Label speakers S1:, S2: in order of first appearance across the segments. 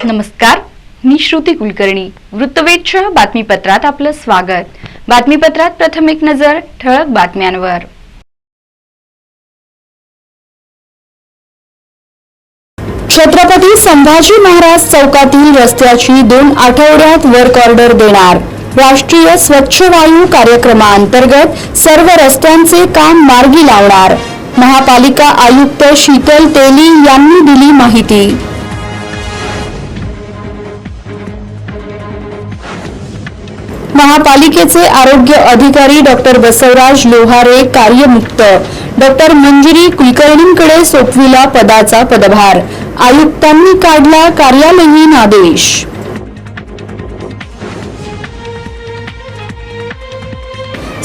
S1: नमस्कार, मी श्रुती कुलकर्णी. वृत्तवेधच्या बातमीपत्रात आपलं स्वागत. बातमीपत्रात प्रथम एक नजर ठळक बातम्यांवर.
S2: छत्रपती संभाजी महाराज चौकातील रस्त्याची 2 आठवड्यात वर्क ऑर्डर देणार. राष्ट्रीय स्वच्छ वायू कार्यक्रमाअंतर्गत सर्व रस्त्यांचे काम मार्गी लावणार. महापालिका आयुक्त शीतल तेली यांनी दिली माहिती. महापालिकेचे आरोग्य अधिकारी डॉक्टर बसवराज लोहारे कार्यमुक्त. डॉक्टर मंजिरी कुलकर्णींकडे सोपविला पदाचा पदभार. आयुक्तांनी काढला कार्यालयीन आदेश.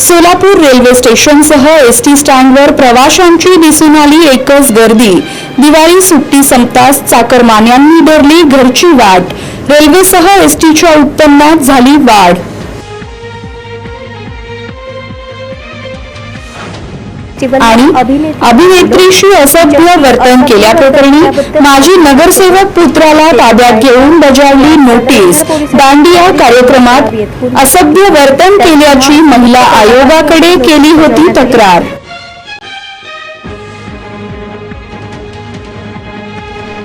S2: सोलापूर रेल्वे स्टेशनसह एसटी स्टँडवर प्रवाशांची दिसून आली एकच गर्दी. दिवाळी सुट्टी संपताच चाकरमान्यांनी धरली घरची वाट. रेल्वेसह एसटीच्या उत्पन्नात झाली वाढ. आणि अभिनेत्रीशी असभ्य वर्तन केल्याप्रकरणी माजी नगरसेवक पुत्राला ताब्यात घेऊन बजावली नोटीस. दांडिया कार्यक्रमात असभ्य वर्तन केल्याची महिला आयोगाकडे केली होती तक्रार.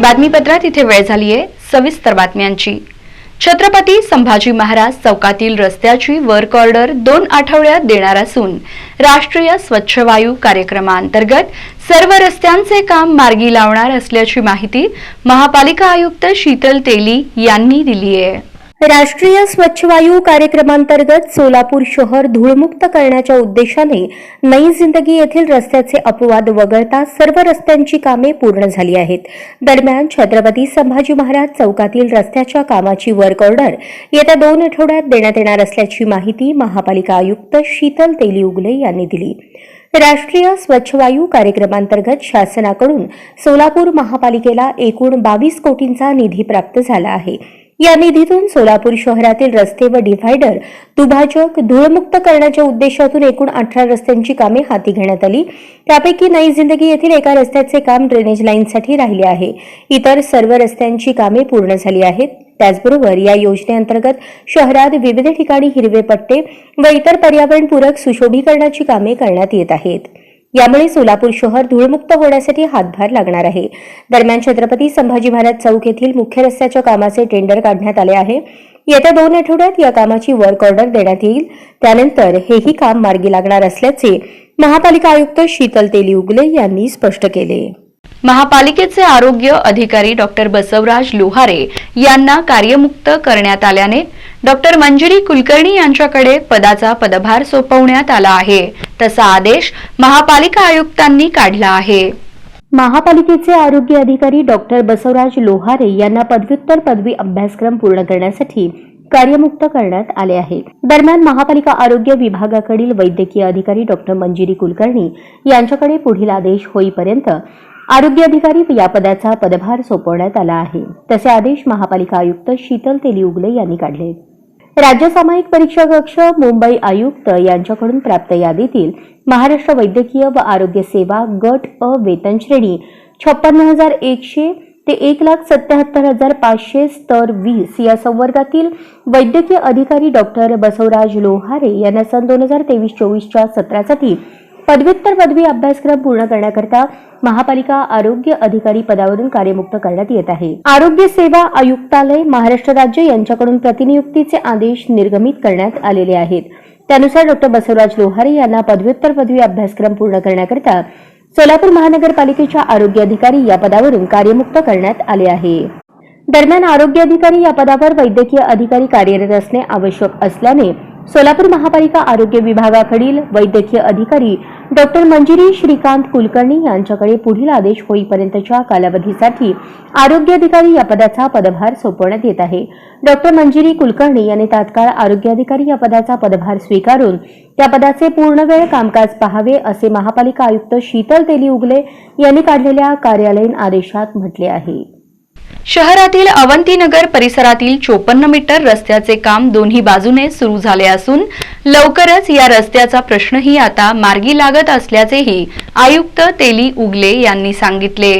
S1: बातमीपत्रात इथे वेळ झालीये सविस्तर बातम्यांची. छत्रपती संभाजी महाराज चौकातील रस्त्याची वर्क ऑर्डर 2 आठवड्यात देणार असून राष्ट्रीय स्वच्छ वायू कार्यक्रमाअंतर्गत सर्व रस्त्यांचे काम मार्गी लावणार असल्याची माहिती महापालिका आयुक्त शीतल तेली यांनी दिली आहे.
S3: राष्ट्रीय स्वच्छ वायू कार्यक्रमांतर्गत सोलापूर शहर धूळमुक्त करण्याच्या उद्देशाने नई जिंदगी येथील रस्त्याचे अपवाद वगळता सर्व रस्त्यांची कामे पूर्ण झाली आहेत. दरम्यान छत्रपती संभाजी महाराज चौकातील रस्त्याच्या कामाची वर्क ऑर्डर येत्या 2 आठवड्यात देण्यात येणार असल्याची माहिती महापालिका आयुक्त शीतल तेली उगले यांनी दिली. राष्ट्रीय स्वच्छ वायू कार्यक्रमांतर्गत शासनाकडून सोलापूर महापालिकेला एकूण 22 कोटींचा निधी प्राप्त झाला आहे. या निधीतून सोलापूर शहरातील रस्ते व डिव्हायडर दुभाजक धूळमुक्त करण्याच्या उद्देशातून एकूण 18 रस्त्यांची कामे हाती घेण्यात आली. त्यापैकी नई जिंदगी येथील एका रस्त्याचे काम ड्रेनेज लाईनसाठी राहिले आहे. इतर सर्व रस्त्यांची कामे पूर्ण झाली आहेत. त्याचबरोबर या योजनेअंतर्गत शहरात विविध ठिकाणी हिरवे पट्टे व इतर पर्यावरणपूरक सुशोभीकरणाची कामे करण्यात येत आहेत. यामुळे सोलापूर शहर धूळमुक्त होण्यासाठी हातभार लागणार आहे. दरम्यान छत्रपती संभाजी महाराज चौक येथील मुख्य रस्त्याच्या कामाचे टेंडर काढण्यात आले आहे. येत्या 2 आठवड्यात या कामाची वर्क ऑर्डर देण्यात येईल. त्यानंतर हेही काम मार्गी लागणार असल्याचे महापालिका आयुक्त शीतल तेली उगले यांनी स्पष्ट केले.
S1: महापालिकेचे आरोग्य अधिकारी डॉक्टर बसवराज लोहारे यांना कार्यमुक्त करण्यात आल्याने डॉक्टर मंजिरी कुलकर्णी यांच्याकडे पदाचा पदभार सोपवण्यात आला आहे. तसा आदेश महापालिका आयुक्तांनी काढला आहे.
S3: महापालिकेचे आरोग्य अधिकारी डॉक्टर बसवराज लोहारे यांना पदव्युत्तर पदवी अभ्यासक्रम पूर्ण करण्यासाठी कार्यमुक्त करण्यात आले आहे. दरम्यान महापालिका आरोग्य विभागाकडील वैद्यकीय अधिकारी डॉक्टर मंजिरी कुलकर्णी यांच्याकडे पुढील आदेश होईपर्यंत आरोग्य अधिकारी या पदाचा पदभार सोपवण्यात आला आहे. तसे आदेश महापालिका आयुक्त शीतल तेली उगले यांनी काढले. राज्य सामायिक परीक्षा कक्ष मुंबई आयुक्त यांच्याकडून प्राप्त यादीतील महाराष्ट्र वैद्यकीय व आरोग्य सेवा गट अ वेतन श्रेणी 56,100 ते 1,77,500 स्तर 20 या संवर्गातील वैद्यकीय अधिकारी डॉक्टर बसवराज लोहारे यांना सन 2023-24च्या सत्रासाठी पदव्युत्तर पदवी अभ्यासक्रम पूर्ण करण्याकरता महापालिका आरोग्य अधिकारी पदावरून कार्यमुक्त करण्यात येत आहे. आरोग्य सेवा आयुक्तालय महाराष्ट्र राज्य यांच्याकडून प्रतिनियुक्तीचे आदेश निर्गमित करण्यात आलेले आहेत. त्यानुसार डॉक्टर बसवराज लोहारे यांना पदव्युत्तर पदवी अभ्यासक्रम पूर्ण करण्याकरता सोलापूर महानगरपालिकेच्या आरोग्य अधिकारी या पदावरून कार्यमुक्त करण्यात आले आहे. दरम्यान आरोग्य अधिकारी या पदावर वैद्यकीय अधिकारी कार्यरत असणे आवश्यक असल्याने सोलापूर महापालिका आरोग्य विभागाकडील वैद्यकीय अधिकारी डॉक्टर मंजिरी श्रीकांत कुलकर्णी यांच्याकडे पुढील आदेश होईपर्यंतच्या कालावधीसाठी आरोग्य अधिकारी या पदाचा पदभार सोपवण्यात येत आहे. डॉक्टर मंजिरी कुलकर्णी यांनी तात्काळ आरोग्य अधिकारी या पदाचा पदभार स्वीकारून त्या पदाचे पूर्णवेळ कामकाज पाहावे असे महापालिका आयुक्त शीतल तेली उगले यांनी काढलेल्या कार्यालयीन आदेशात म्हटले आहे.
S1: शहरातील अवंतीनगर परिसरातील 54 मीटर रस्त्याचे काम दोन्ही बाजूने सुरू झाले असून लवकरच या रस्त्याचा प्रश्नही आता मार्गी लागत असल्याचेही आयुक्त तेली उगले यांनी सांगितले.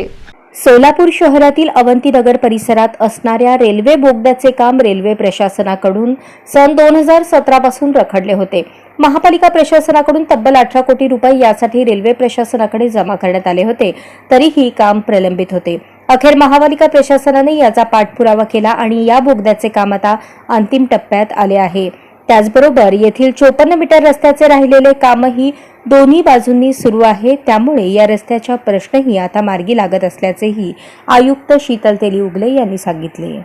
S3: सोलापूर शहरातील अवंतीनगर परिसरात असणाऱ्या रेल्वे बोगद्याचे काम रेल्वे प्रशासनाकडून सन 2017 पासून रखडले होते. महापालिका प्रशासनाकडून तब्बल 18 कोटी रुपये यासाठी रेल्वे प्रशासनाकडे जमा करण्यात आले होते, तरीही काम प्रलंबित होते. अखेर महापालिका प्रशासनाने याचा पाठपुरावा केला आणि या बोगद्याचे काम आता अंतिम टप्प्यात आले आहे. त्याचबरोबर येथील 54 मीटर रस्त्याचे राहिलेले कामही दोन्ही बाजूंनी सुरू आहे. त्यामुळे या रस्त्याचा प्रश्नही आता मार्गी लागत असल्याचेही आयुक्त शीतल तेली उगले यांनी सांगितले.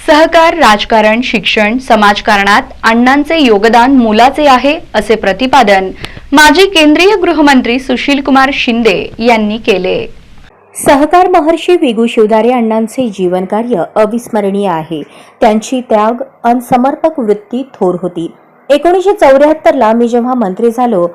S1: सहकार, राजकारण, शिक्षण, समाजकारणात अण्णांचे योगदान मोलाचे आहे असे प्रतिपादन माजी केंद्रीय गृहमंत्री सुशीलकुमार शिंदे यांनी केले.
S3: सहकार महर्षी विगू शिवदारे अण्णांचे जीवनकार्य अविस्मरणीय आहे. त्यांची त्याग आणि समर्पक वृत्ती थोर होती. 1974ला मी जेव्हा मंत्री झालो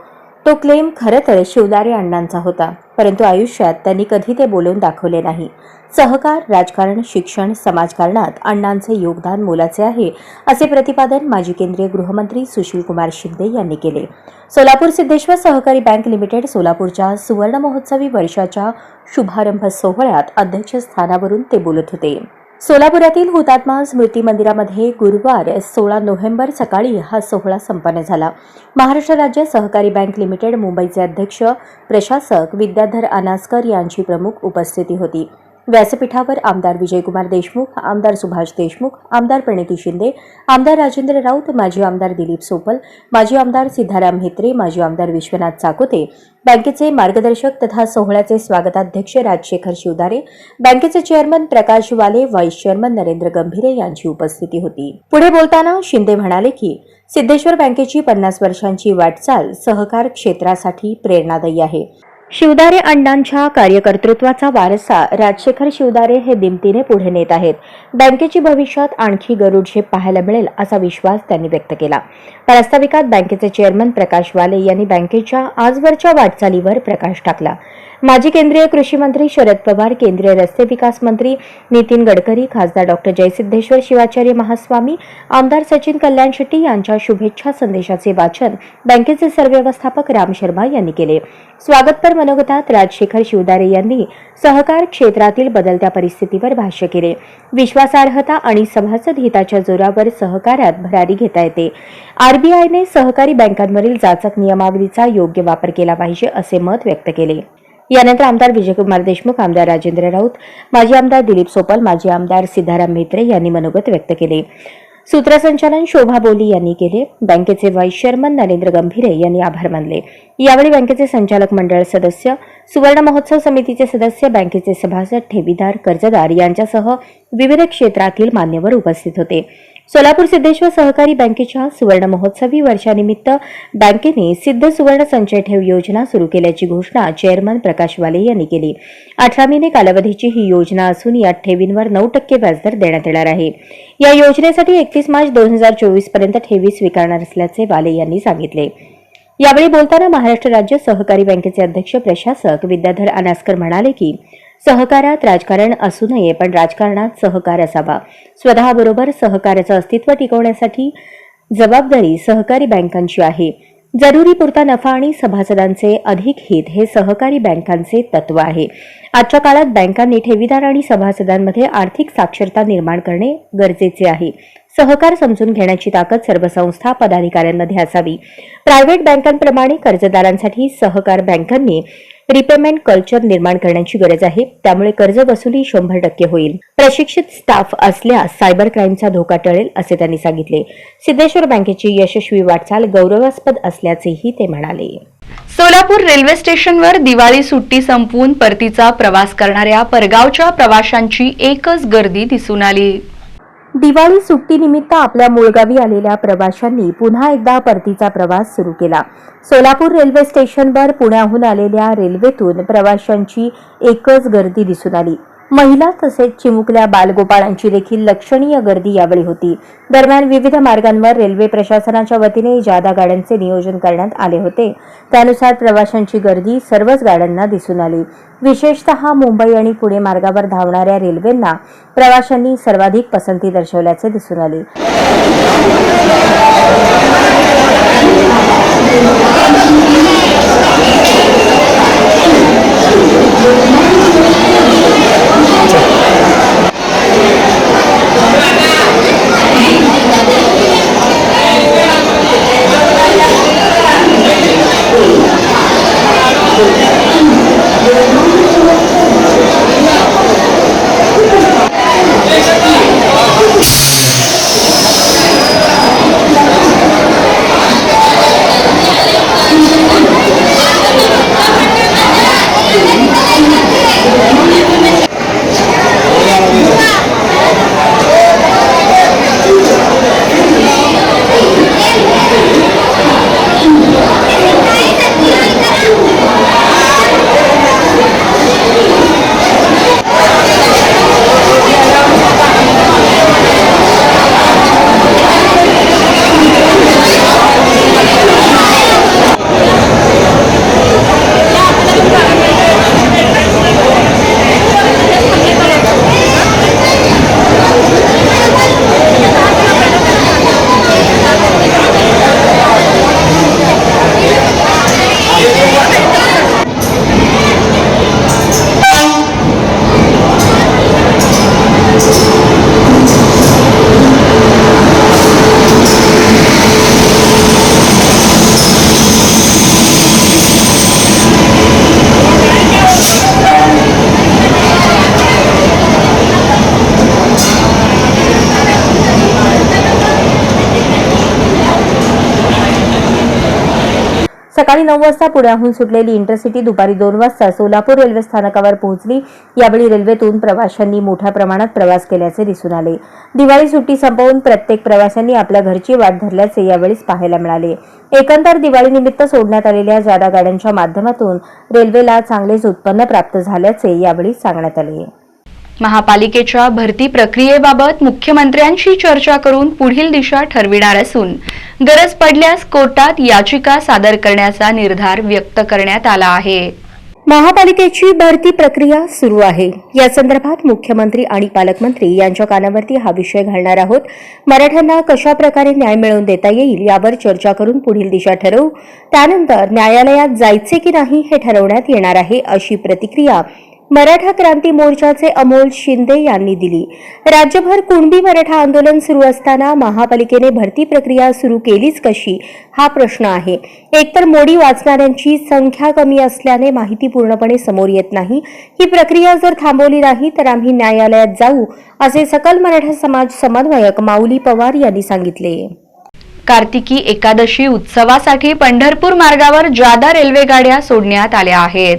S3: तो क्लेम खरं तर शिवदारे अण्णांचा होता, परंतु आयुष्यात त्यांनी कधी ते बोलून दाखवले नाही. सहकार, राजकारण, शिक्षण, समाजकारणात अण्णांचे योगदान मोलाचे आहे असे प्रतिपादन माजी केंद्रीय गृहमंत्री सुशीलकुमार शिंदे यांनी केले. सोलापूर सिद्धेश्वर सहकारी बँक लिमिटेड सोलापूरच्या सुवर्ण महोत्सवी वर्षाच्या शुभारंभ सोहळ्यात अध्यक्षस्थानावरून ते बोलत होते. सोलापुरातील हुतात्मा स्मृती मंदिरामध्ये गुरुवार 16 नोव्हेंबर सकाळी हा सोहळा संपन्न झाला. महाराष्ट्र राज्य सहकारी बँक लिमिटेड मुंबईचे अध्यक्ष प्रशासक विद्याधर अनासकर यांची प्रमुख उपस्थिती होती. व्यासपीठावर आमदार विजयकुमार देशमुख, आमदार सुभाष देशमुख, आमदार प्रणिती शिंदे, आमदार राजेंद्र राऊत, माजी आमदार दिलीप सोपल, माजी आमदार सिद्धाराम म्हेत्रे, माजी आमदार विश्वनाथ चाकोते, बँकेचे मार्गदर्शक तथा सोहळ्याचे स्वागताध्यक्ष राजशेखर शिवदारे, बँकेचे चेअरमन प्रकाश वाले, व्हाईस चेअरमन नरेंद्र गंभीरे यांची उपस्थिती होती. पुढे बोलताना शिंदे म्हणाले की सिद्धेश्वर बँकेची 50 वर्षांची वाटचाल सहकार क्षेत्रासाठी प्रेरणादायी आहे. शिवदारे अण्णांच्या कार्यकर्तृत्वाचा वारसा राजशेखर शिवदारे हे दिमतीने पुढे नेत आहेत. बँकेची भविष्यात आणखी गरुड झेप पाहायला मिळेल असा विश्वास त्यांनी व्यक्त केला. प्रास्ताविकात बँकेचे चेअरमन प्रकाश वाले यांनी बँकेच्या आजवरच्या वाटचालीवर प्रकाश टाकला. माजी केंद्रीय कृषी मंत्री शरद पवार, केंद्रीय रस्ते विकास मंत्री नितीन गडकरी, खासदार डॉक्टर जयसिद्धेश्वर शिवाचार्य महास्वामी, आमदार सचिन कल्याण शेट्टी यांच्या शुभेच्छा संदेशाचे वाचन बँकेचे सरव्यवस्थापक राम शर्मा यांनी केले. स्वागतपर मनोगतात राजशेखर शिवदारे यांनी सहकार क्षेत्रातील बदलत्या परिस्थितीवर भाष्य केले. विश्वासार्हता आणि सभासद हिताच्या जोरावर सहकारात भरारी घेता येते. आरबीआयने सहकारी बँकांवरील जाचक नियमावलीचा योग्य वापर केला पाहिजे असे मत व्यक्त केले. यानंतर आमदार विजयकुमार देशमुख, आमदार राजेंद्र राऊत, माजी आमदार दिलीप सोपल, माजी आमदार सिद्धाराम म्हेत्रे यांनी मनोगत व्यक्त केले. सूत्रसंचालन शोभा बोली यांनी केले. बँकेचे व्हाईस चेअरमन नरेंद्र गंभीरे यांनी आभार मानले. यावेळी बँकेचे संचालक मंडळ सदस्य, सुवर्ण महोत्सव समितीचे सदस्य, बँकेचे सभासद, ठेवीदार, कर्जदार यांच्यासह विविध क्षेत्रातील मान्यवर उपस्थित होते. सोलापूर सिद्धेश्वर सहकारी बँकेच्या सुवर्ण महोत्सवी वर्षानिमित्त बँकेने सिद्ध सुवर्ण संचय ठेव योजना सुरू केल्याची घोषणा चेअरमन प्रकाश वाले यांनी केली. 18 महिने कालावधीची ही योजना असून या ठेवींवर 9% व्याजदर देण्यात येणार आहे. या योजनेसाठी 31 मार्च 2024 पर्यंत ठेवी स्वीकारणार असल्याचे वाले यांनी सांगितले. यावेळी बोलताना महाराष्ट्र राज्य सहकारी बँकेचे अध्यक्ष प्रशासक विद्याधर अनासकर म्हणाले की सहकारात राजकारण असू नये, पण राजकारणात सहकार असावा. स्वतःबरोबर सहकार्याचं अस्तित्व टिकवण्यासाठी जबाबदारी सहकारी बँकांची आहे. जरुरीपुरता नफा आणि सभासदांचे अधिक हित हे सहकारी बँकांचे तत्व आहे. आजच्या काळात बँकांनी ठेवीदार आणि सभासदांमध्ये आर्थिक साक्षरता निर्माण करणे गरजेचे आहे. सहकार समजून घेण्याची ताकद सर्व संस्था पदाधिकाऱ्यांमध्ये असावी. प्रायव्हेट बँकांप्रमाणे कर्जदारांसाठी सहकार बँकांनी रिपेमेंट कल्चर निर्माण करण्याची गरज आहे. त्यामुळे कर्ज वसुली 100% होईल. प्रशिक्षित स्टाफ असल्यास सायबर क्राईमचा धोका टळेल, असे त्यांनी सांगितले. सिद्धेश्वर बँकेची यशस्वी वाटचाल गौरवास्पद असल्याचेही ते म्हणाले.
S1: सोलापूर रेल्वे स्टेशनवर दिवाळी सुट्टी संपवून परतीचा प्रवास करणाऱ्या परगावच्या प्रवाशांची एकच गर्दी दिसून आली.
S3: दिवाळी सुट्टीनिमित्त आपल्या मूळगावी आलेल्या प्रवाशांनी पुन्हा एकदा परतीचा प्रवास सुरू केला. सोलापूर रेल्वे स्टेशनवर पुण्याहून आलेल्या रेल्वेतून प्रवाशांची एकच गर्दी दिसून आली. महिला तसेच चिमुकल्या बालगोपाळांची देखील लक्षणीय गर्दी यावेळी होती. दरम्यान विविध मार्गांवर रेल्वे प्रशासनाच्या वतीने जादा गाड्यांचे नियोजन करण्यात आले होते. त्यानुसार प्रवाशांची गर्दी सर्वच गाड्यांना दिसून आली. विशेषतः मुंबई आणि पुणे मार्गावर धावणाऱ्या रेल्वेंना प्रवाशांनी सर्वाधिक पसंती दर्शवल्याचे दिसून आले. सकाळी 9 वाजता पुण्याहून सुटलेली इंटरसिटी दुपारी 2 वाजता सोलापूर रेल्वे स्थानकावर पोहोचली. यावेळी रेल्वेतून प्रवाशांनी मोठ्या प्रमाणात प्रवास केल्याचे दिसून आले. दिवाळी सुट्टी संपवून प्रत्येक प्रवाशांनी आपल्या घरची वाट धरल्याचे यावेळी पाहायला मिळाले. एकंदर दिवाळीनिमित्त सोडण्यात आलेल्या जादा गाड्यांच्या माध्यमातून रेल्वेला चांगलेच उत्पन्न प्राप्त झाल्याचे यावेळी सांगण्यात आले.
S1: महापालिकेच्या भरती प्रक्रियेबाबत मुख्यमंत्र्यांशी चर्चा करून पुढील दिशा ठरविणार असून गरज पडल्यास कोर्टात याचिका सादर करण्याचा निर्धार व्यक्त करण्यात आला आहे.
S3: महापालिकेची भरती प्रक्रिया सुरू आहे. या संदर्भात मुख्यमंत्री आणि पालकमंत्री यांच्या कानावरती हा विषय घालणार आहोत. मराठ्यांना कशा प्रकारे न्याय मिळवून देता येईल यावर चर्चा करून पुढील दिशा ठरवू. त्यानंतर न्यायालयात जायचे की नाही हे ठरवण्यात येणार आहे, अशी प्रतिक्रिया मराठा क्रांती मोर्चाचे अमोल शिंदे यांनी दिली. राज्यभर कुणबी मराठा आंदोलन सुरू असताना महापालिकेने भरती प्रक्रिया सुरू केलीच कशी, हा प्रश्न आहे. एकतर मोडी वाचणाऱ्यांची संख्या कमी असल्याने माहिती पूर्णपणे समोर येत नाही. ही प्रक्रिया जर थांबवली नाही तर आम्ही न्यायालयात जाऊ, असे सकल मराठा समाज समन्वयक माऊली पवार यांनी सांगितले.
S1: कार्तिकी एकादशी उत्सवासाठी पंढरपूर मार्गावर जादा रेल्वे गाड्या सोडण्यात आल्या आहेत.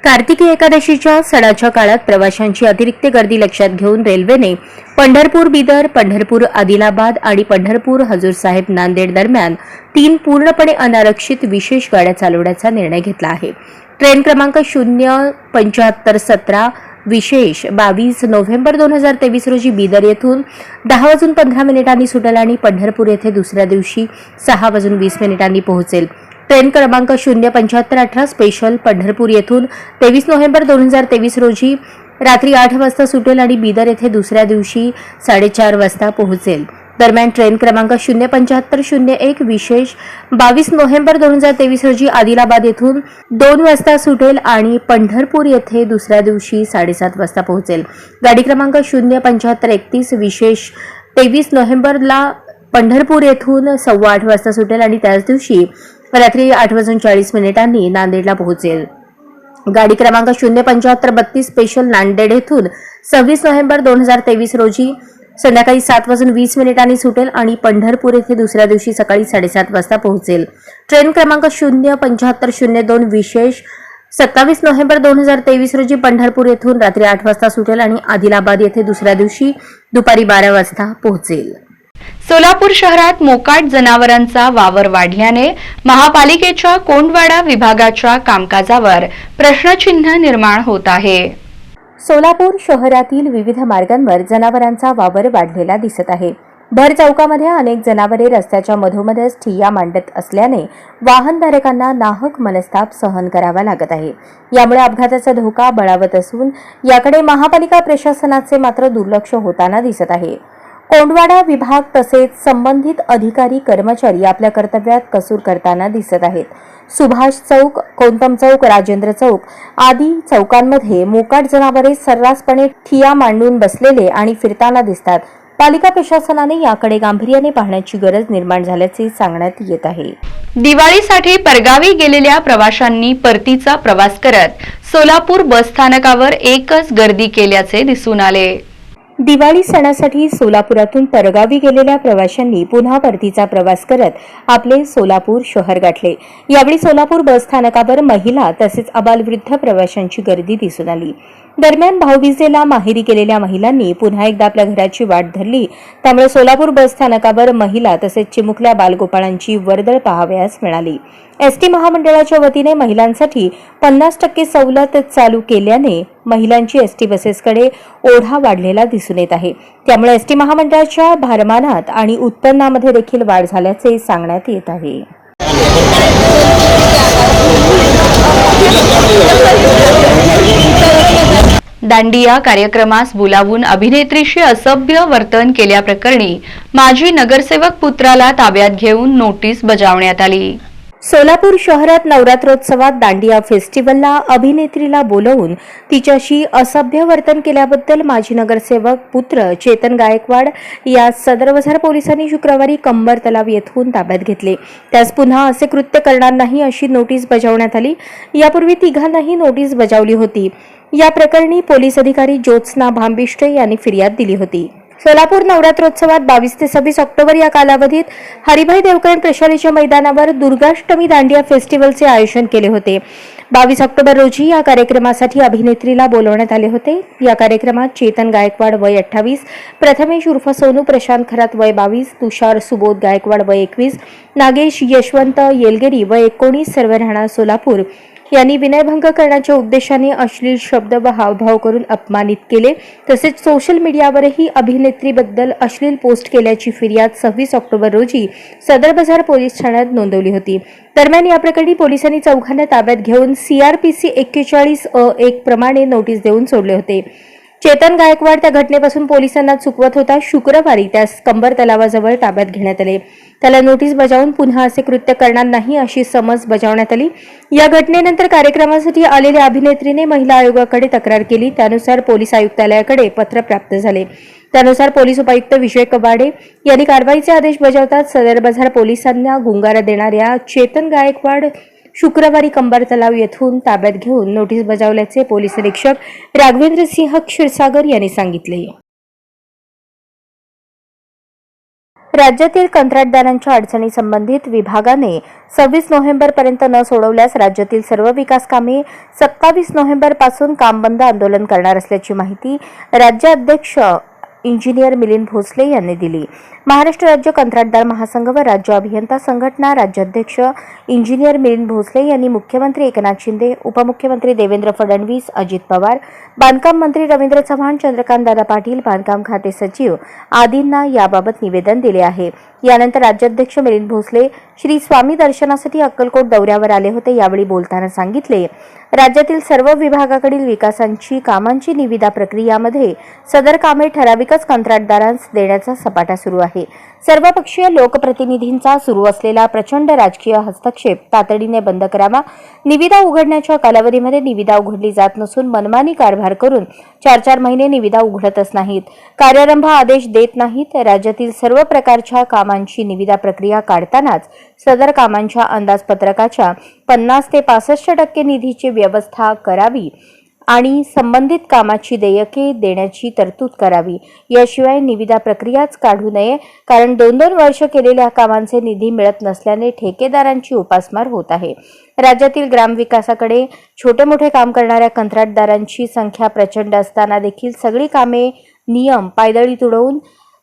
S3: कार्तिकी एकादशीच्या सणाच्या काळात प्रवाशांची अतिरिक्त गर्दी लक्षात घेऊन रेल्वेने पंढरपूर बिदर, पंढरपूर आदिलाबाद आणि पंढरपूर हजूर साहेब नांदेड दरम्यान 3 पूर्णपणे अनारक्षित विशेष गाड्या चालवण्याचा निर्णय घेतला आहे. ट्रेन क्रमांक 07517 विशेष 22 नोव्हेंबर 2023 रोजी बिदर येथून 10:15 सुटेल आणि पंढरपूर येथे दुसऱ्या दिवशी 6:20 पोहोचेल. ट्रेन क्रमांक 07518 स्पेशल पंढरपूर येथून 23 नोव्हेंबर 2023 रोजी रात्री 8 वाजता सुटेल आणि बिदर येथे दुसऱ्या दिवशी 4:30 वाजता पोहोचेल. दरम्यान ट्रेन क्रमांक 07501 विशेष 22 नोव्हेंबर 2023 रोजी आदिलाबाद येथून 2 वाजता सुटेल आणि पंढरपूर येथे दुसऱ्या दिवशी 7:30 वाजता पोहोचेल. गाडी क्रमांक 07531 विशेष 23 नोव्हेंबरला पंढरपूर येथून 8:15 वाजता सुटेल आणि त्याच दिवशी रात्री 8:40 नांदेडला पोहोचेल. गाडी क्रमांक 07532 स्पेशल नांदेड येथून 26 नोव्हेंबर 2023 रोजी संध्याकाळी 7:20 सुटेल आणि पंढरपूर येथे दुसऱ्या दिवशी सकाळी 7:30 वाजता पोहोचेल. ट्रेन क्रमांक 07502 विशेष 27 नोव्हेंबर 2023 रोजी पंढरपूर येथून रात्री 8 वाजता सुटेल आणि आदिलाबाद येथे दुसऱ्या दिवशी दुपारी 12 वाजता पोहोचेल.
S1: सोलापूर शहरात मोकाट जनावरांचा वावर वाढल्याने महापालिकेच्या कोंडवाडा विभागाच्या कामकाजावर प्रश्नचिन्ह निर्माण होत आहे.
S3: सोलापूर शहरातील विविध मार्गांवर जनावरांचा वावर वाढलेला दिसत आहे. भर चौकामध्ये अनेक जनावरे रस्त्याच्या मधोमधच ठिय्या मांडत असल्याने वाहनधारकांना नाहक मनस्ताप सहन करावा लागत आहे. यामुळे अपघाताचा धोका बळावत असून याकडे महापालिका प्रशासनाचे मात्र दुर्लक्ष होताना दिसत आहे. कोंडवाडा विभाग तसेच संबंधित अधिकारी कर्मचारी आपल्या कर्तव्यात कसूर करताना दिसत आहेत. सुभाष चौक, कोंतम चौक, राजेंद्र चौक आदी चौकांमध्ये मोकाट जनावरे सर्रासपणे ठिय्या मांडून बसलेले आणि फिरताना दिसतात. पालिका प्रशासनाने याकडे गांभीर्याने पाहण्याची गरज निर्माण झाल्याचे सांगण्यात येत आहे.
S1: दिवाळीसाठी परगावी गेलेल्या प्रवाशांनी परतीचा प्रवास करत सोलापूर बसस्थानकावर एकच गर्दी केल्याचे दिसून आले.
S3: दिवाळी सणासाठी सोलापुरातून परगावी गेलेल्या प्रवाशांनी पुन्हा परतीचा प्रवास करत आपले सोलापूर शहर गाठले. यावेळी सोलापूर बसस्थानकावर महिला तसेच अबालवृद्ध प्रवाशांची गर्दी दिसून आली. दरम्यान भाऊबीजेला माहेरी गेलेल्या महिलांनी पुन्हा एकदा आपल्या घराची वाट धरली. त्यामुळे सोलापूर बसस्थानकावर महिला तसेच चिमुकल्या बालगोपाळांची वर्दळ पाहावयास मिळाली. एसटी महामंडळाच्या वतीने महिलांसाठी 50% सवलत चालू केल्याने महिलांची एसटी बसेसकडे ओढा वाढलेला दिसून येत आहे. त्यामुळे एसटी महामंडळाच्या भारमानात आणि उत्पन्नामध्ये देखील वाढ झाल्याचे सांगण्यात येत आहे.
S1: दांडिया कार्यक्रमास बोलावून अभिनेत्रीशी असभ्य वर्तन केल्याप्रकरणी माजी नगरसेवक पुत्राला ताब्यात घेऊन नोटीस बजावण्यात आली.
S3: सोलापूर शहरात नवरात्रोत्सवात दांडिया फेस्टिवलला अभिनेत्रीला बोलवून तिच्याशी असभ्य वर्तन केल्याबद्दल माजी नगरसेवक पुत्र चेतन गायकवाड या सदर बाजार पोलिसांनी शुक्रवारी कंबर तलाव येथून ताब्यात घेतले. त्यास पुन्हा असे कृत्य करणार नाही अशी नोटीस बजावण्यात आली. यापूर्वी तिघांनाही नोटीस बजावली होती. या प्रकरणी पोलीस अधिकारी ज्योत्स्ना भांबिष्टे यांनी फिर्याद दिली होती. सोलापूर नवरात्रोत्सवात 22 ते 26 ऑक्टोबर या कालावधीत हरिभाई देवकरण प्रशालेच्या मैदानावर दुर्गाष्टमी दांडिया फेस्टिवलचे आयोजन केले होते. 22 ऑक्टोबर रोजी या कार्यक्रमासाठी अभिनेत्रीला बोलवण्यात आले होते. या कार्यक्रमात चेतन गायकवाड वय 28, प्रथमेश उर्फ सोनू प्रशांत खरात वय 22, तुषार सुबोध गायकवाड वय 21, नागेश यशवंत येलगेरी वय 19 सर्व राहणार सोलापूर यांनी विनयभंग करण्याच्या उद्देशाने अश्लील शब्द व हावभाव करून अपमानित केले. तसेच सोशल मीडियावरही अभिनेत्रीबद्दल अश्लील पोस्ट केल्याची फिर्याद 26 ऑक्टोबर रोजी सदर बाजार पोलीस ठाण्यात नोंदवली होती. दरम्यान या प्रकरणी पोलिसांनी चौघांना ताब्यात घेऊन CRPC 41(1) प्रमाणे नोटीस देऊन सोडले होते. चेतन गायकवाड त्या घटनेपासून पोलिसांना चुकवत होता. शुक्रवारी त्यास कंबर तलावाजवळ ताब्यात घेण्यात आले. त्याला नोटीस बजावून पुन्हा असे कृत्य करणार नाही अशी समज बजावण्यात आली. या घटनेनंतर कार्यक्रमासाठी आलेल्या अभिनेत्रीने महिला आयोगाकडे तक्रार केली. त्यानुसार पोलीस आयुक्तालयाकडे पत्र प्राप्त झाले. त्यानुसार पोलीस उपायुक्त विजय कबाडे यांनी कारवाईचे आदेश बजावतात सदर बाजार पोलिसांना गुंगारा देणाऱ्या चेतन गायकवाड शुक्रवारी कंबर तलाव येथून ताब्यात घेऊन नोटीस बजावल्याचे पोलीस निरीक्षक राघवेंद्र सिंह क्षीरसागर यांनी सांगितले. राज्यातील कंत्राटदारांच्या अडचणी संबंधित विभागाने 26 नोव्हेंबरपर्यंत न सोडवल्यास राज्यातील सर्व विकास कामे 27 नोव्हेंबरपासून काम बंद आंदोलन करणार असल्याची माहिती राज्याध्यक्ष इंजिनियर मिलिंद भोसले यांनी दिली. महाराष्ट्र राज्य कंत्राटदार महासंघ व राज्य अभियंता संघटना राज्याध्यक्ष इंजिनियर मिलिंद भोसले यांनी मुख्यमंत्री एकनाथ शिंदे, उपमुख्यमंत्री देवेंद्र फडणवीस, अजित पवार, बांधकाम मंत्री रवींद्र चव्हाण, चंद्रकांतदादा पाटील, बांधकाम खाते सचिव आदींना याबाबत निवेदन दिले आहे. यानंतर राज्याध्यक्ष मिलिंद भोसले श्री स्वामी दर्शनासाठी अक्कलकोट दौऱ्यावर आले होते. यावेळी बोलताना सांगितले, राज्यातील सर्व विभागाकडील विकासांची कामांची निविदा प्रक्रियामध्ये सदर कामे ठराविकच कंत्राटदारांस देण्याचा सपाटा सुरू आहे. आहे. सर्वपक्षीय लोकप्रतिनिधींचा सुरू असलेला प्रचंड राजकीय हस्तक्षेप तातडीने बंद करावा. निविदा उघडण्याच्या कालावधीमध्ये निविदा उघडली जात नसून मनमानी कारभार करून 4-4 महिने निविदा उघडतच नाहीत. कार्यारंभ आदेश देत नाहीत. राज्यातील सर्व प्रकारच्या कामांची निविदा प्रक्रिया काढतानाच सदर कामांच्या अंदाजपत्रकाच्या 50 ते 65% निधीची व्यवस्था करावी आणि संबंधित कामाची देयके देण्याची तरतूद करावी. याशिवाय निविदा प्रक्रियाच काढू नये, कारण 2-2 वर्ष केलेल्या कामांचे निधी मिळत नसल्याने ठेकेदारांची उपासमार होत आहे. राज्यातील ग्रामविकासाकडे छोटे मोठे काम करणाऱ्या कंत्राटदारांची संख्या प्रचंड असताना देखील सगळी कामे नियम पायदळी तुडवून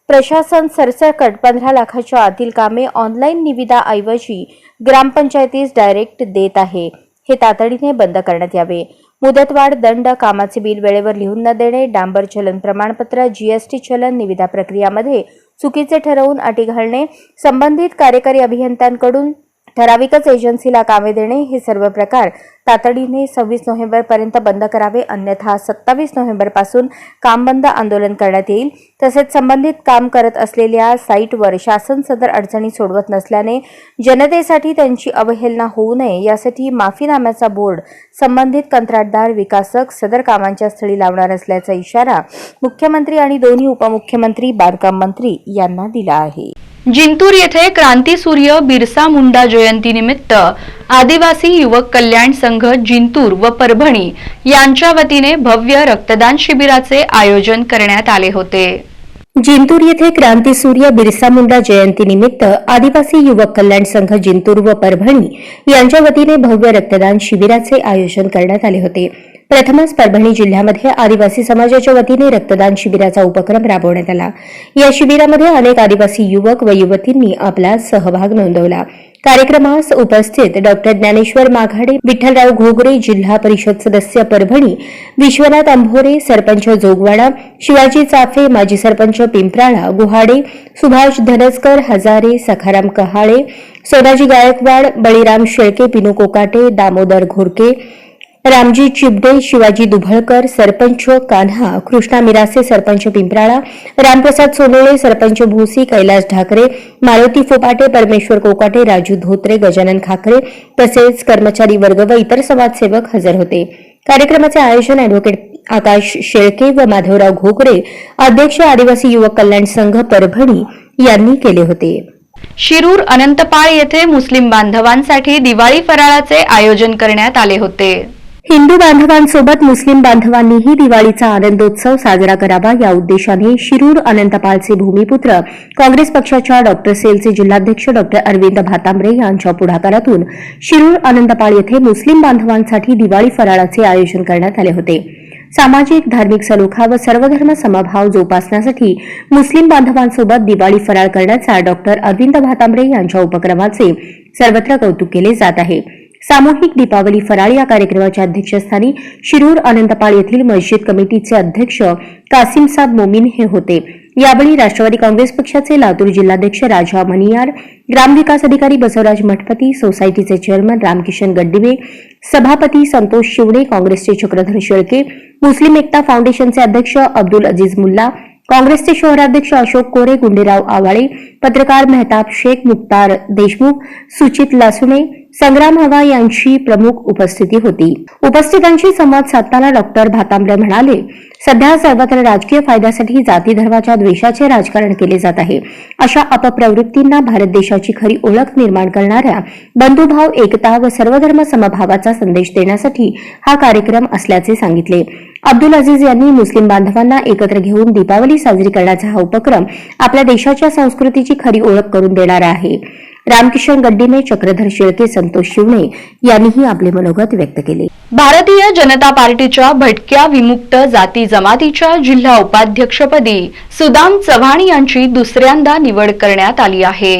S3: प्रशासन सरसकट 15 लाखाच्या आतील कामे ऑनलाईन निविदाऐवजी ग्रामपंचायतीस डायरेक्ट देत आहे. हे तातडीने बंद करण्यात यावे. मुदतवाढ, दंड, कामाचे बिल वेळेवर लिहून न देणे, डांबर चलन प्रमाणपत्र, जीएसटी चलन निविदा प्रक्रियामध्ये चुकीचे ठरवून अटी घालणे, संबंधित कार्यकारी अभियंत्यांकडून ठराविकच एजन्सीला कामे देणे, हे सर्व प्रकार तातडीने 26 नोव्हेंबरपर्यंत बंद करावे. अन्यथा 27 नोव्हेंबरपासून काम बंद आंदोलन करण्यात येईल. तसेच संबंधित काम करत असलेल्या साईटवर शासन सदर अडचणी सोडवत नसल्याने जनतेसाठी त्यांची अवहेलना होऊ नये यासाठी माफीनाम्याचा बोर्ड संबंधित कंत्राटदार, विकासक सदर कामांच्या स्थळी लावणार असल्याचा इशारा मुख्यमंत्री आणि दोन्ही उपमुख्यमंत्री, बांधकाम मंत्री यांना दिला आहे.
S1: जिंतूर येथे क्रांतीसूर्य बिरसा मुंडा जयंतीनिमित्त आदिवासी युवक कल्याण संघ जिंतूर व परभणी यांच्या वतीने भव्य रक्तदान शिबिराचे आयोजन करण्यात आले होते.
S3: जिंतूर येथे क्रांतीसूर्य बिरसा मुंडा जयंतीनिमित्त आदिवासी युवक कल्याण संघ जिंतूर व परभणी यांच्या वतीने भव्य रक्तदान शिबिराचे आयोजन करण्यात आले होते. प्रथमच परभणी जिल्ह्यामध्ये आदिवासी समाजाच्या वतीने रक्तदान शिबिराचा उपक्रम राबवण्यात आला. या शिबिरामध्ये अनेक आदिवासी युवक व युवतींनी आपला सहभाग नोंदवला. कार्यक्रमास उपस्थित डॉक्टर ज्ञानेश्वर माघाडे, विठ्ठलराव घोगरे, जिल्हा परिषद सदस्य परभणी, विश्वनाथ अंभोरे, सरपंच जोगवाडा, शिवाजी चाफे, माजी सरपंच पिंपराळा, गुहाडे, सुभाष धनसकर, हजारे, सखाराम कहाळे, सोनाजी गायकवाड, बळीराम शेळके, पिनू कोकाटे, दामोदर घोरके, रामजी चिबडे, शिवाजी दुभळकर, सरपंच कान्हा, कृष्णा मिरासे, सरपंच पिंपराळा, रामप्रसाद सोनोळे, सरपंच भोसी, कैलास ढाकरे, मारुती फोपाटे, परमेश्वर कोकाटे, राजू धोत्रे, गजानन खाकरे तसेच कर्मचारी वर्ग व इतर समाजसेवक हजर होते. कार्यक्रमाचे आयोजन अॅडव्होकेट आकाश शेळके व माधवराव घोगरे, अध्यक्ष आदिवासी युवक कल्याण संघ परभणी यांनी केले होते.
S1: शिरूर अनंतपाळ येथे मुस्लिम बांधवांसाठी दिवाळी फराळाचे आयोजन करण्यात आले होते.
S3: हिंदू बांधवांसोबत मुस्लिम बांधवांनीही दिवाळीचा आनंदोत्सव साजरा करावा या उद्देशाने शिरूर अनंतपाळचे भूमिपुत्र काँग्रेस पक्षाच्या डॉक्टर सेलचे जिल्हाध्यक्ष डॉक्टर अरविंद भातांब्रे यांच्या पुढाकारातून शिरूर अनंतपाळ येथे मुस्लिम बांधवांसाठी दिवाळी फराळाचे आयोजन करण्यात आले होते. सामाजिक, धार्मिक सलोखा व सर्वधर्म समभाव जोपासण्यासाठी मुस्लिम बांधवांसोबत दिवाळी फराळ करण्याचा डॉक्टर अरविंद भातांब्रे यांच्या उपक्रमाचे सर्वत्र कौतुक केले जात आहे. सामूहिक दीपावली फराळ या कार्यक्रमाच्या अध्यक्षस्थानी शिरूर अनंतपाळ येथील मस्जिद कमिटीचे अध्यक्ष कासिमसाब मोमीन हे होते. यावेळी राष्ट्रवादी काँग्रेस पक्षाचे लातूर जिल्हाध्यक्ष राजा मनियार, ग्रामविकास अधिकारी बसवराज मठपती, सोसायटीचे चेअरमन रामकिशन गड्डिवे, सभापती संतोष शिवडे, काँग्रेसचे चक्रधर शेळके, मुस्लिम एकता फाउंडेशनचे अध्यक्ष अब्दुल अजीज मुल्ला, काँग्रेसचे शहराध्यक्ष अशोक कोरे, गुंडेराव आवाळे, पत्रकार मेहताब शेख, मुक्तार देशमुख, सुचित लासुणे, संग्राम हवा यांची प्रमुख उपस्थिती होती. उपस्थितांशी संवाद साधताना डॉक्टर भातांब्रे म्हणाले, सध्या सर्वत्र राजकीय फायद्यासाठी जाती धर्माच्या द्वेषाचे राजकारण केले जात आहे. अशा अपप्रवृत्तींना भारत देशाची खरी ओळख निर्माण करणाऱ्या बंधुभाव, एकता व सर्वधर्म समभावाचा संदेश देण्यासाठी हा कार्यक्रम असल्याचे सांगितले. अब्दुल अजीज यांनी मुस्लिम बांधवांना एकत्र घेऊन दीपावली साजरी करण्याचा हा उपक्रम आपल्या देशाच्या संस्कृतीची खरी ओळख करून देणारा आहे. रामकिशन गड्डीमे, चक्रधर शेळके, संतोष शिवणे यांनीही आपले मनोगत व्यक्त केले.
S1: भारतीय जनता पार्टीच्या भटक्या विमुक्त जाती जमातीच्या जिल्हा उपाध्यक्षपदी सुदाम चव्हाण यांची दुसऱ्यांदा निवड करण्यात आली आहे.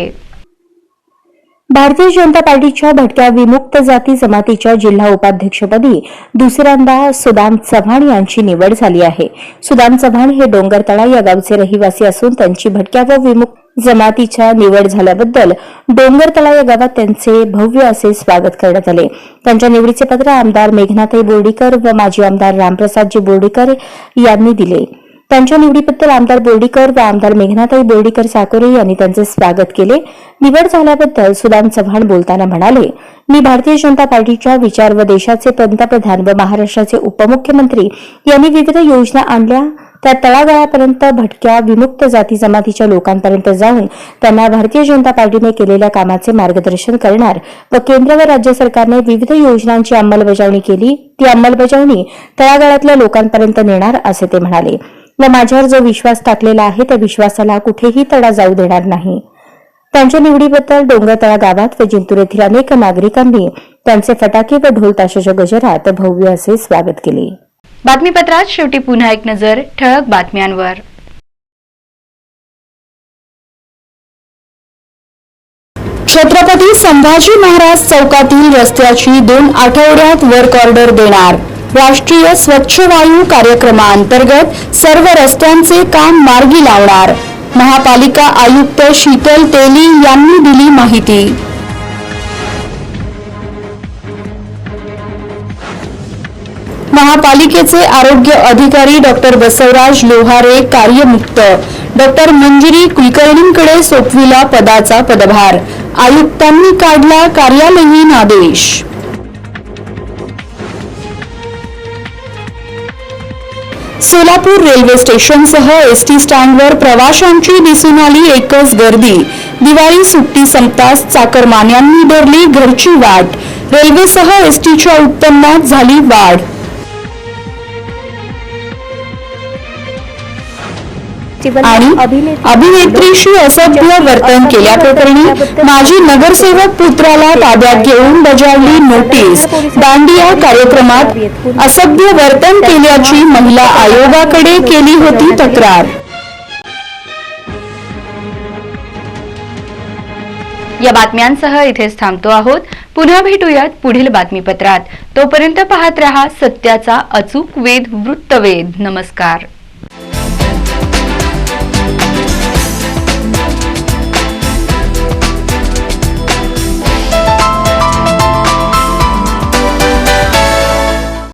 S3: भारतीय जनता पार्टीच्या भटक्या विमुक्त जाती जमातीच्या जिल्हा उपाध्यक्षपदी दुसऱ्यांदा सुदाम चव्हाण यांची निवड झाली आहे. सुदाम चव्हाण हे डोंगरतळा या गावचे रहिवासी असून त्यांची भटक्या व विमुक्त जमातीच्या निवड झाल्याबद्दल डोंगरतळा या गावात त्यांचे भव्य असे स्वागत करण्यात आले. त्यांच्या निवडीचे पत्र आमदार मेघनाताई बोर्डीकर व माजी आमदार रामप्रसादजी बोर्डीकर यांनी दिले. त्यांच्या निवडीबद्दल आमदार बोर्डीकर व आमदार मेघनाताई बोर्डीकर साकोरे यांनी त्यांचे स्वागत केले. निवड झाल्याबद्दल सुदाम चव्हाण बोलताना म्हणाले, मी भारतीय जनता पार्टीच्या विचार व देशाचे पंतप्रधान व महाराष्ट्राचे उपमुख्यमंत्री यांनी विविध योजना आणल्या त्या तळागाळापर्यंत भटक्या विमुक्त जाती जमातीच्या लोकांपर्यंत जाऊन त्यांना भारतीय जनता पार्टीने केलेल्या कामाचे मार्गदर्शन करणार व केंद्र व राज्य सरकारने विविध योजनांची अंमलबजावणी केली ती अंमलबजावणी तळागाळातल्या लोकांपर्यंत नेणार असे ते म्हणाले. व माझ्यावर जो विश्वास टाकलेला आहे त्या विश्वासाला कुठेही तडा जाऊ देणार नाही. त्यांच्या निवडीबद्दल डोंगरतळा गावात व जिंतूर येथील अनेक नागरिकांनी त्यांचे फटाके व ढोल ताशाच्या गजरात भव्य असे स्वागत केले.
S1: बातमीपत्रात शेवटी पुन्हा एक नजर ठळक बातम्यांवर.
S2: छत्रपती संभाजी महाराज चौकातील रस्त्याची 2 आठवड्यात वर्क ऑर्डर देणार. राष्ट्रीय स्वच्छ वायू कार्यक्रमांतर्गत सर्व रस्त्यांचे काम मार्गी लावणार. महापालिका आयुक्त शीतल तेली यांनी दिली माहिती. महापालिकेचे आरोग्य अधिकारी डॉक्टर बसवराज लोहारे कार्यमुक्त. डॉक्टर मंजिरी कुलकर्णींकडे सोपविला पदाचा पदभार. आयुक्तांनी काढला कार्यालयीन आदेश. सोलापूर रेल्वे स्टेशनसह एसटी स्टँडवर प्रवाशांची दिसून आली एकच गर्दी. दिवाळी सुट्टी संपताच चाकरमान्यांनी धरली घरची वाट. रेल्वेसह एसटीच्या उत्पन्नात झाली वाढ. आणि अभिनेत्रीशी असभ्य वर्तन केल्याप्रकरणी माजी नगरसेवक पुत्राला ताब्यात घेऊन बजावली नोटीस. दांडिया कार्यक्रमात असभ्य वर्तन केल्याची महिला आयोगाकडे केली होती तक्रार.
S1: या बातम्यांसह इथेच थांबतो आहोत. पुन्हा भेटूयात पुढील बातमीपत्रात. तोपर्यंत पाहत रहा सत्याचा अचूक वेध वृत्तवेध. नमस्कार.